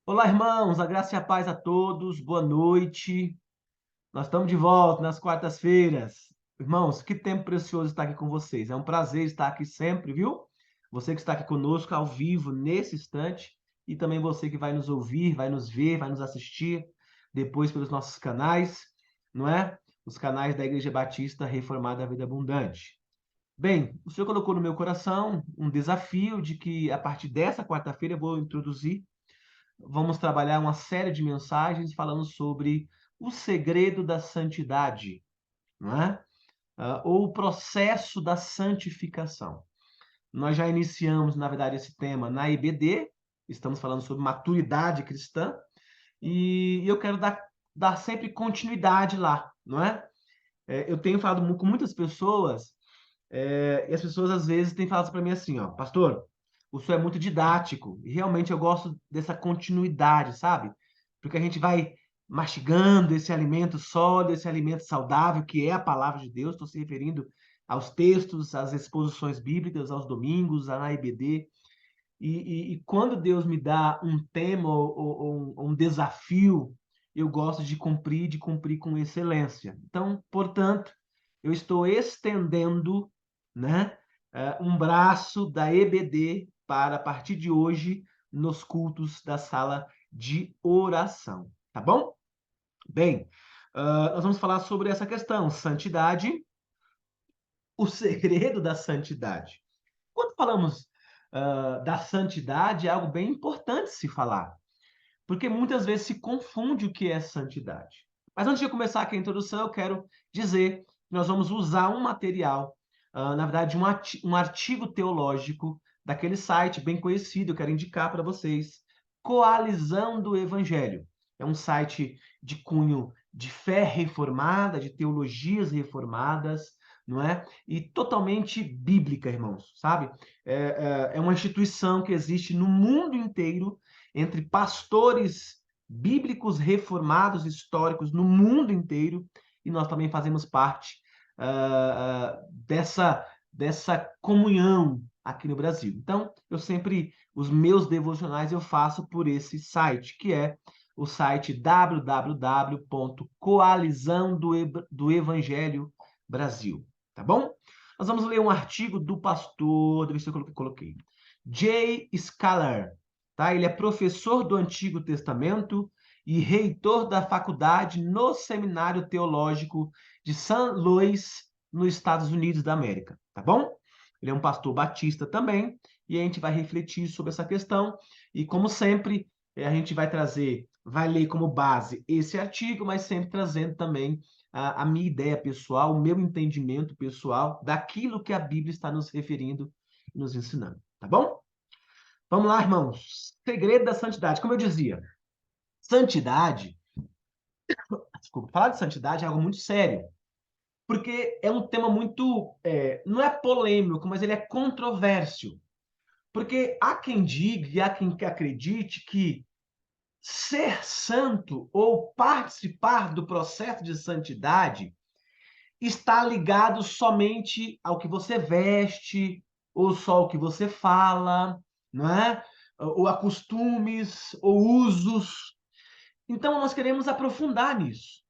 Olá, irmãos, a graça e a paz a todos, boa noite. Nós estamos de volta nas quartas-feiras. Irmãos, que tempo precioso estar aqui com vocês. É um prazer estar aqui sempre, viu? Você que está aqui conosco ao vivo nesse instante e também você que vai nos ouvir, vai nos ver, vai nos assistir depois pelos nossos canais, não é? Os canais da Igreja Batista Reformada Vida Abundante. Bem, o Senhor colocou no meu coração um desafio de que a partir dessa quarta-feira eu vou introduzir. Vamos trabalhar uma série de mensagens falando sobre o segredo da santidade, não é? Ou o processo da santificação. Nós já iniciamos, na verdade, esse tema na EBD, estamos falando sobre maturidade cristã, e eu quero dar sempre continuidade lá, não é? Eu tenho falado com muitas pessoas, e as pessoas às vezes têm falado para mim assim, ó, pastor, o senhor é muito didático, e realmente eu gosto dessa continuidade, sabe? Porque a gente vai mastigando esse alimento sólido, esse alimento saudável, que é a palavra de Deus, estou se referindo aos textos, às exposições bíblicas, aos domingos, à IBD, e quando Deus me dá um tema ou um desafio, eu gosto de cumprir com excelência. Então, portanto, eu estou estendendo, né, um braço da EBD para, a partir de hoje, nos cultos da sala de oração. Tá bom? Bem, nós vamos falar sobre essa questão, santidade, o segredo da santidade. Quando falamos da santidade, é algo bem importante se falar, porque muitas vezes se confunde o que é santidade. Mas antes de eu começar aqui a introdução, eu quero dizer que nós vamos usar um material, na verdade, um artigo teológico daquele site bem conhecido, eu quero indicar para vocês, Coalizão do Evangelho. É um site de cunho de fé reformada, de teologias reformadas, não é? E totalmente bíblica, irmãos, sabe? É uma instituição que existe no mundo inteiro entre pastores bíblicos reformados históricos no mundo inteiro, e nós também fazemos parte dessa comunhão aqui no Brasil. Então, os meus devocionais eu faço por esse site, que é o site www.coalizãodoevangelho Brasil, tá bom? Nós vamos ler um artigo do pastor, deixa eu ver se eu coloquei, Jay Scalarer, tá? Ele é professor do Antigo Testamento e reitor da faculdade no Seminário Teológico de St. Louis, nos Estados Unidos da América, tá bom? Ele é um pastor batista também, e a gente vai refletir sobre essa questão, e como sempre, a gente vai ler como base esse artigo, mas sempre trazendo também a minha ideia pessoal, o meu entendimento pessoal daquilo que a Bíblia está nos referindo e nos ensinando, tá bom? Vamos lá, irmãos. Segredo da santidade. Como eu dizia, santidade, desculpa, falar de santidade é algo muito sério, porque é um tema muito, não é polêmico, mas ele é controvérsio. Porque há quem diga e há quem acredite que ser santo ou participar do processo de santidade está ligado somente ao que você veste, ou só ao que você fala, não é? Ou a costumes, ou usos. Então, nós queremos aprofundar nisso.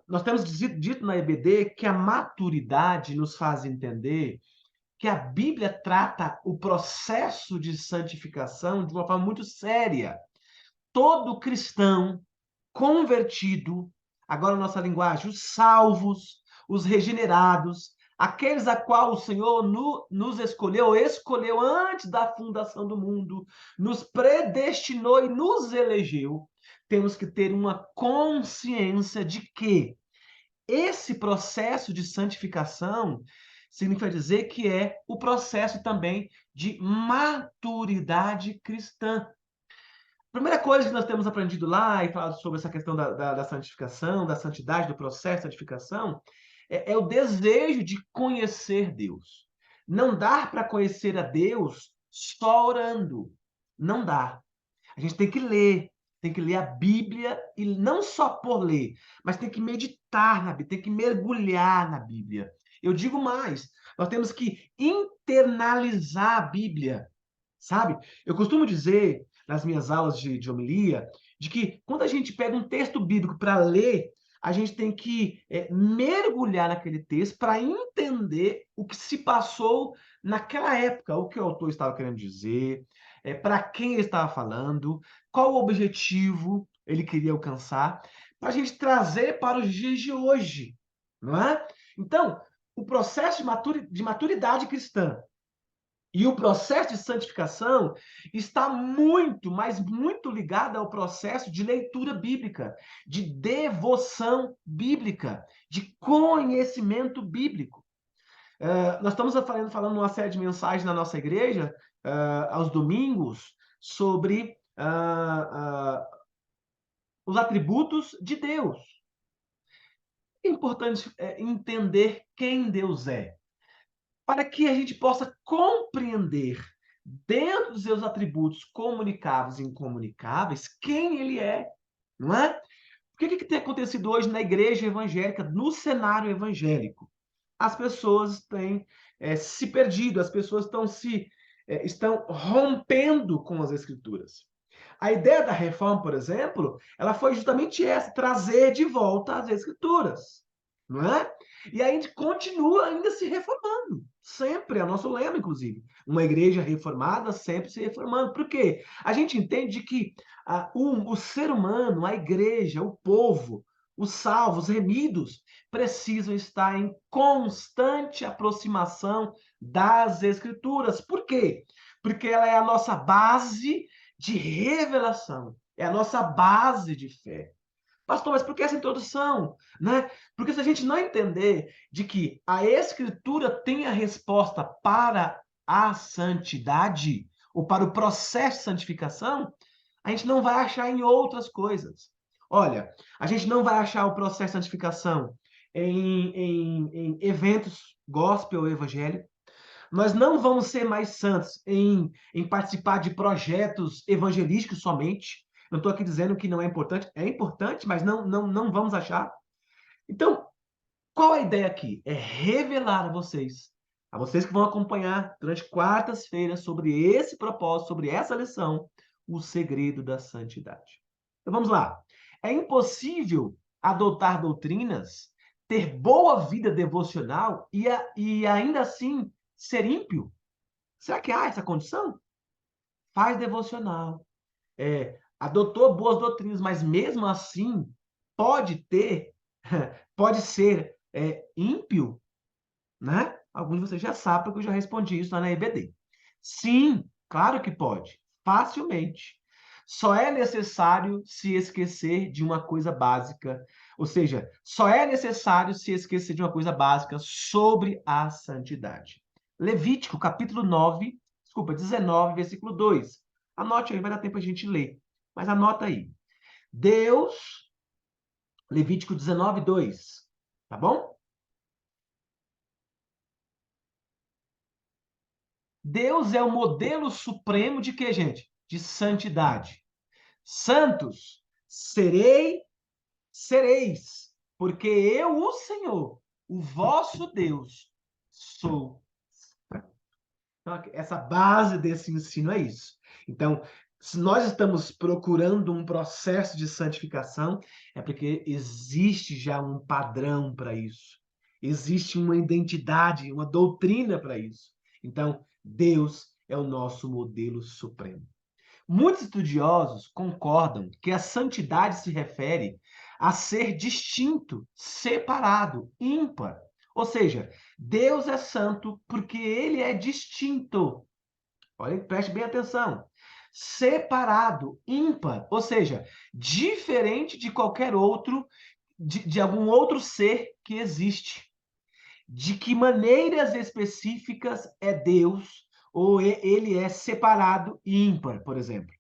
Nós temos dito na EBD que a maturidade nos faz entender que a Bíblia trata o processo de santificação de uma forma muito séria. Todo cristão convertido, agora a nossa linguagem, os salvos, os regenerados, aqueles a qual o Senhor nos escolheu antes da fundação do mundo, nos predestinou e nos elegeu, temos que ter uma consciência de que esse processo de santificação significa dizer que é o processo também de maturidade cristã. A primeira coisa que nós temos aprendido lá e falado sobre essa questão da santificação, da santidade, do processo de santificação, é o desejo de conhecer Deus. Não dá para conhecer a Deus só orando. Não dá. A gente tem que ler a Bíblia, e não só por ler, mas tem que meditar na Bíblia, tem que mergulhar na Bíblia. Eu digo mais, nós temos que internalizar a Bíblia. sabe? Eu costumo dizer nas minhas aulas de homilia, de que quando a gente pega um texto bíblico para ler, a gente tem que mergulhar naquele texto para entender o que se passou naquela época, o que o autor estava querendo dizer, para quem ele estava falando, qual o objetivo ele queria alcançar, para a gente trazer para os dias de hoje, não é? Então, o processo de maturidade cristã e o processo de santificação está muito, mas muito ligado ao processo de leitura bíblica, de devoção bíblica, de conhecimento bíblico. Nós estamos falando uma série de mensagens na nossa igreja, aos domingos, sobre os atributos de Deus. É importante entender quem Deus é, para que a gente possa compreender, dentro dos seus atributos comunicáveis e incomunicáveis, quem ele é, não é? O que tem acontecido hoje na igreja evangélica, no cenário evangélico? As pessoas têm se perdido, as pessoas estão rompendo com as escrituras. A ideia da reforma, por exemplo, ela foi justamente essa, trazer de volta as escrituras, não é? E a gente continua ainda se reformando, sempre, é o nosso lema, inclusive. Uma igreja reformada sempre se reformando. Por quê? A gente entende que o ser humano, a igreja, o povo, os salvos, os remidos, precisam estar em constante aproximação das escrituras. Por quê? Porque ela é a nossa base de revelação, é a nossa base de fé. Pastor, mas por que essa introdução? Né? Porque se a gente não entender de que a Escritura tem a resposta para a santidade, ou para o processo de santificação, a gente não vai achar em outras coisas. Olha, a gente não vai achar o processo de santificação em eventos gospel ou evangélico. Nós não vamos ser mais santos em participar de projetos evangelísticos somente. Não estou aqui dizendo que não é importante, mas não vamos achar. Então, qual a ideia aqui? É revelar a vocês que vão acompanhar durante quartas-feiras sobre esse propósito, sobre essa lição, o segredo da santidade. Então vamos lá. É impossível adotar doutrinas, ter boa vida devocional e ainda assim ser ímpio? Será que há essa condição? Faz devocional, adotou boas doutrinas, mas mesmo assim pode ter, pode ser ímpio, né? Alguns de vocês já sabem, porque eu já respondi isso lá na EBD. Sim, claro que pode, facilmente. Só é necessário se esquecer de uma coisa básica, ou seja, só é necessário se esquecer de uma coisa básica sobre a santidade. Levítico, capítulo 9, desculpa, 19, versículo 2. Anote aí, vai dar tempo a gente ler. Mas anota aí. Deus, Levítico 19, 2. Tá bom? Deus é o modelo supremo de quê, gente? De santidade. Santos, sereis, porque eu, o Senhor, o vosso Deus, sou. Então, essa base desse ensino é isso. Então, se nós estamos procurando um processo de santificação, é porque existe já um padrão para isso. Existe uma identidade, uma doutrina para isso. Então, Deus é o nosso modelo supremo. Muitos estudiosos concordam que a santidade se refere a ser distinto, separado, ímpar. Ou seja, Deus é santo porque ele é distinto. Olha, preste bem atenção. Separado, ímpar, ou seja, diferente de qualquer outro, de algum outro ser que existe. De que maneiras específicas é Deus, ou ele é separado e ímpar, por exemplo.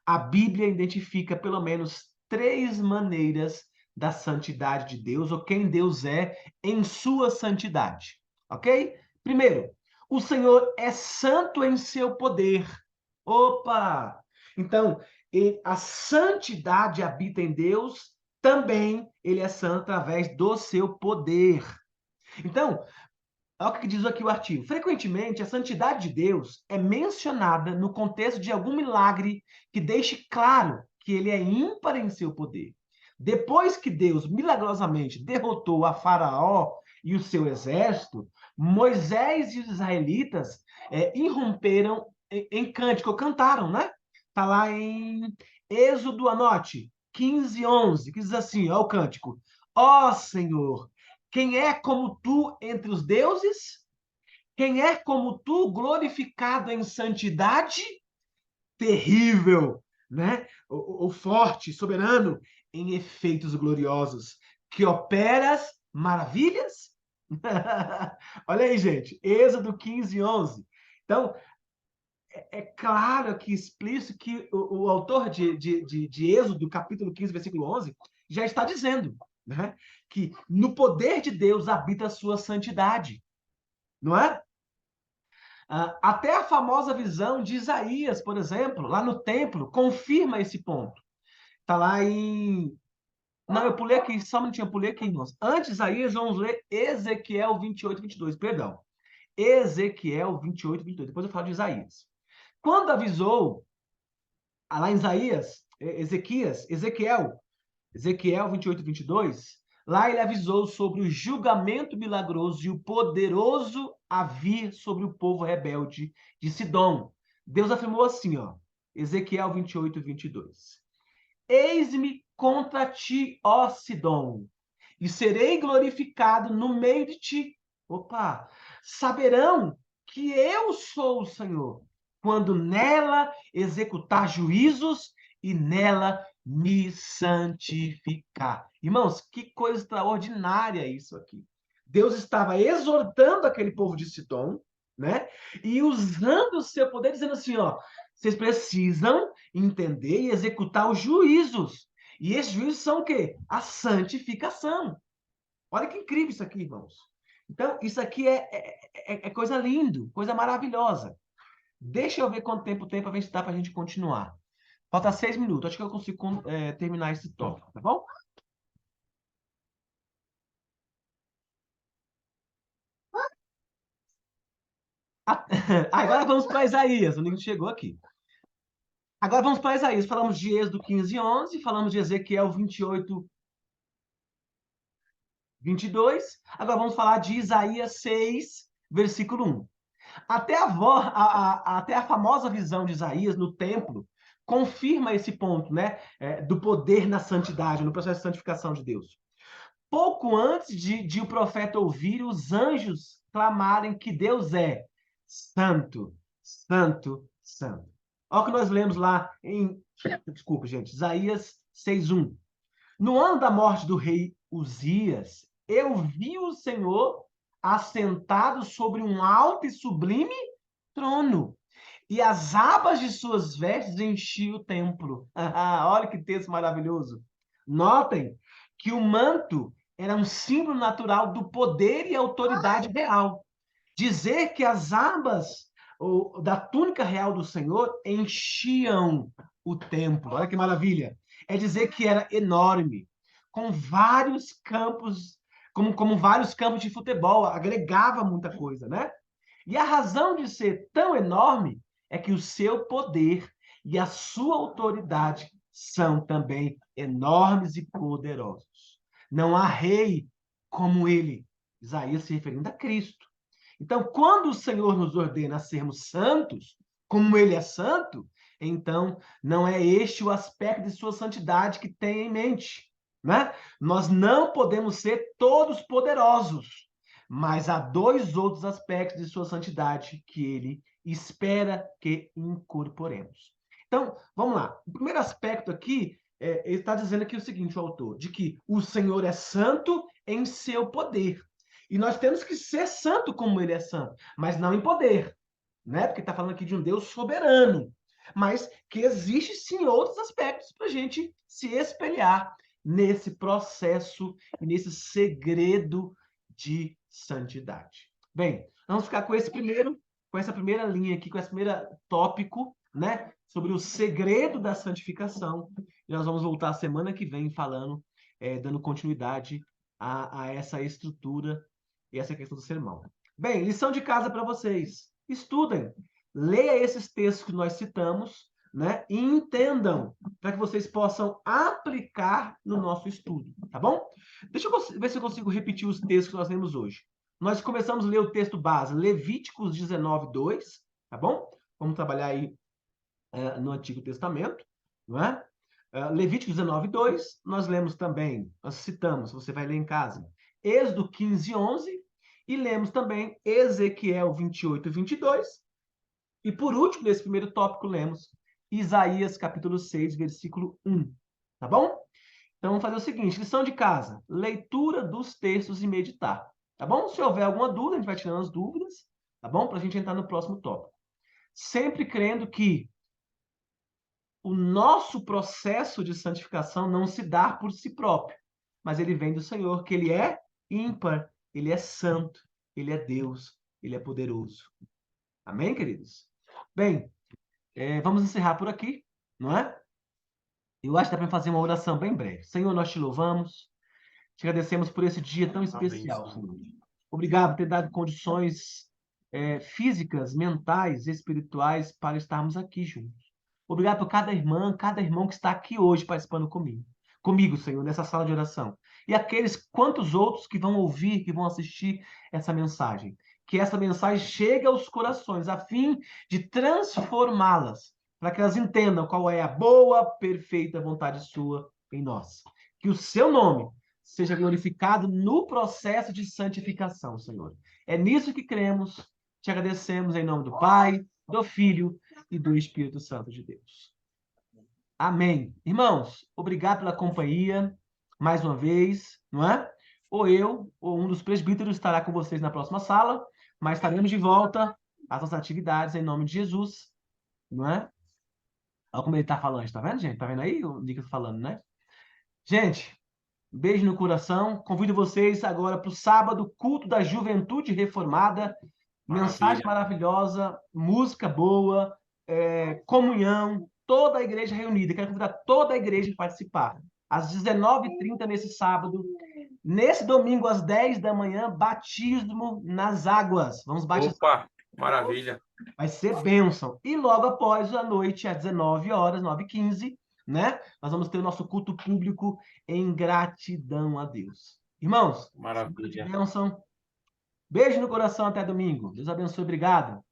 A Bíblia identifica pelo menos três maneiras da santidade de Deus, ou quem Deus é em sua santidade. Ok? Primeiro, o Senhor é santo em seu poder. Opa! Então, a santidade habita em Deus, também ele é santo através do seu poder. Então, Olha o que diz aqui o artigo. Frequentemente, a santidade de Deus é mencionada no contexto de algum milagre que deixe claro que ele é ímpar em seu poder. Depois que Deus milagrosamente derrotou a Faraó e o seu exército, Moisés e os israelitas irromperam em cântico, cantaram, né? Está lá em Êxodo, anote, 15:11, que diz assim, ó, o cântico. Ó Senhor, quem é como tu entre os deuses? Quem é como tu, glorificado em santidade? Terrível, né? O forte, soberano, em efeitos gloriosos, que operas maravilhas? Olha aí, gente, Êxodo 15:11. Então, é claro aqui, explícito, que o autor de Êxodo, capítulo 15, versículo 11, já está dizendo, né, que no poder de Deus habita a sua santidade, não é? Até a famosa visão de Isaías, por exemplo, lá no templo, confirma esse ponto. Está lá em... Não, eu pulei aqui, só um minutinho, eu pulei aqui, irmãos. Antes de Isaías, vamos ler Ezequiel 28:22, perdão. Ezequiel 28:22, depois eu falo de Isaías. Quando avisou, lá em Isaías, Ezequiel 28:22, lá ele avisou sobre o julgamento milagroso e o poderoso a vir sobre o povo rebelde de Sidom. Deus afirmou assim, ó, Ezequiel 28:22. Eis-me contra ti, ó Sidom, e serei glorificado no meio de ti. Opa! Saberão que eu sou o Senhor, quando nela executar juízos e nela me santificar. Irmãos, que coisa extraordinária isso aqui. Deus estava exortando aquele povo de Sidom, né? E usando o seu poder, dizendo assim, ó, vocês precisam entender e executar os juízos. E esses juízos são o quê? A santificação. Olha que incrível isso aqui, irmãos. Então, isso aqui é coisa lindo, coisa maravilhosa. Deixa eu ver quanto tempo tem para ver se dá para a gente continuar. Falta 6 minutos. Acho que eu consigo terminar esse tópico, tá bom? Agora vamos para Isaías. O Nico chegou aqui. Agora vamos para Isaías. Falamos de Êxodo 15:11, falamos de Ezequiel 28:22. Agora vamos falar de Isaías 6, versículo 1. Até a famosa visão de Isaías no templo confirma esse ponto, né? Do poder na santidade, no processo de santificação de Deus. Pouco antes de o profeta ouvir os anjos clamarem que Deus é santo, santo, santo. Olha o que nós lemos lá em, desculpa, gente, Isaías 6:1. No ano da morte do rei Uzias, eu vi o Senhor assentado sobre um alto e sublime trono, e as abas de suas vestes enchiam o templo. Olha que texto maravilhoso. Notem que o manto era um símbolo natural do poder e autoridade real. Dizer que as abas da túnica real do Senhor enchiam o templo. Olha que maravilha. É dizer que era enorme, com vários campos, como vários campos de futebol, agregava muita coisa, né? E a razão de ser tão enorme é que o seu poder e a sua autoridade são também enormes e poderosos. Não há rei como ele. Isaías se referindo a Cristo. Então, quando o Senhor nos ordena a sermos santos, como ele é santo, então não é este o aspecto de sua santidade que tem em mente, né? Nós não podemos ser todos poderosos, mas há dois outros aspectos de sua santidade que ele espera que incorporemos. Então, vamos lá. O primeiro aspecto aqui, ele está dizendo aqui o seguinte, o autor, de que o Senhor é santo em seu poder. E nós temos que ser santo como ele é santo, mas não em poder, né? Porque está falando aqui de um Deus soberano, mas que existe sim outros aspectos para a gente se espelhar nesse processo e nesse segredo de santidade. Bem, vamos ficar com com essa primeira linha aqui, com esse primeiro tópico, né? Sobre o segredo da santificação. E nós vamos voltar semana que vem falando, dando continuidade a essa estrutura e essa questão do sermão. Bem, lição de casa para vocês. Estudem. Leia esses textos que nós citamos, né? E entendam, para que vocês possam aplicar no nosso estudo, tá bom? Deixa eu ver se eu consigo repetir os textos que nós lemos hoje. Nós começamos a ler o texto base, Levíticos 19, 2, tá bom? Vamos trabalhar aí no Antigo Testamento, não é? Levíticos 19, 2, nós lemos também, nós citamos, você vai ler em casa, Êxodo 15, 11, e lemos também Ezequiel 28 e 22. E por último, nesse primeiro tópico, lemos Isaías capítulo 6, versículo 1. Tá bom? Então vamos fazer o seguinte, lição de casa, leitura dos textos e meditar. Tá bom? Se houver alguma dúvida, a gente vai tirando as dúvidas, tá bom? Para a gente entrar no próximo tópico. Sempre crendo que o nosso processo de santificação não se dá por si próprio, mas ele vem do Senhor, que ele é ímpar, ele é santo, ele é Deus, ele é poderoso. Amém, queridos? Bem, vamos encerrar por aqui, não é? Eu acho que dá para fazer uma oração bem breve. Senhor, nós te louvamos, te agradecemos por esse dia tão especial, Senhor. Obrigado por ter dado condições físicas, mentais, espirituais para estarmos aqui juntos. Obrigado por cada irmã, cada irmão que está aqui hoje participando comigo, Senhor, nessa sala de oração. E aqueles quantos outros que vão ouvir, que vão assistir essa mensagem. Que essa mensagem chegue aos corações, a fim de transformá-las, para que elas entendam qual é a boa, perfeita vontade sua em nós. Que o seu nome seja glorificado no processo de santificação, Senhor. É nisso que cremos, te agradecemos em nome do Pai, do Filho e do Espírito Santo de Deus. Amém. Irmãos, obrigado pela companhia, mais uma vez, não é? Ou eu, ou um dos presbíteros estará com vocês na próxima sala, mas estaremos de volta às nossas atividades em nome de Jesus, não é? Olha como ele está falando, tá vendo, gente? Tá vendo aí o Nicolas falando, né? Gente, beijo no coração. Convido vocês agora para o sábado, culto da Juventude Reformada. Mensagem maravilhosa, música boa, comunhão, toda a igreja reunida. Quero convidar toda a igreja a participar. Às 19h30 nesse sábado. Nesse domingo, às 10 da manhã, batismo nas águas. Vamos batizar. Opa, maravilha. Vai ser bênção. E logo após, à noite, às 19h, 9h15, né? Nós vamos ter o nosso culto público em gratidão a Deus. Irmãos, Maravilha. bênção. Beijo no coração, até domingo. Deus abençoe, obrigado.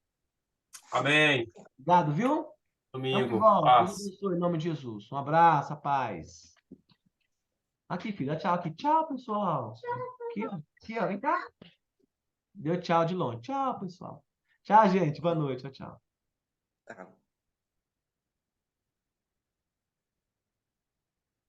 Amém. Obrigado, viu? Domingo. Deus abençoe, em nome de Jesus. Um abraço, a paz. Aqui, filha, tchau aqui. Tchau, pessoal. Aqui, ó, vem cá. Deu tchau de longe. Tchau, pessoal. Tchau, gente. Boa noite. Tchau, tchau.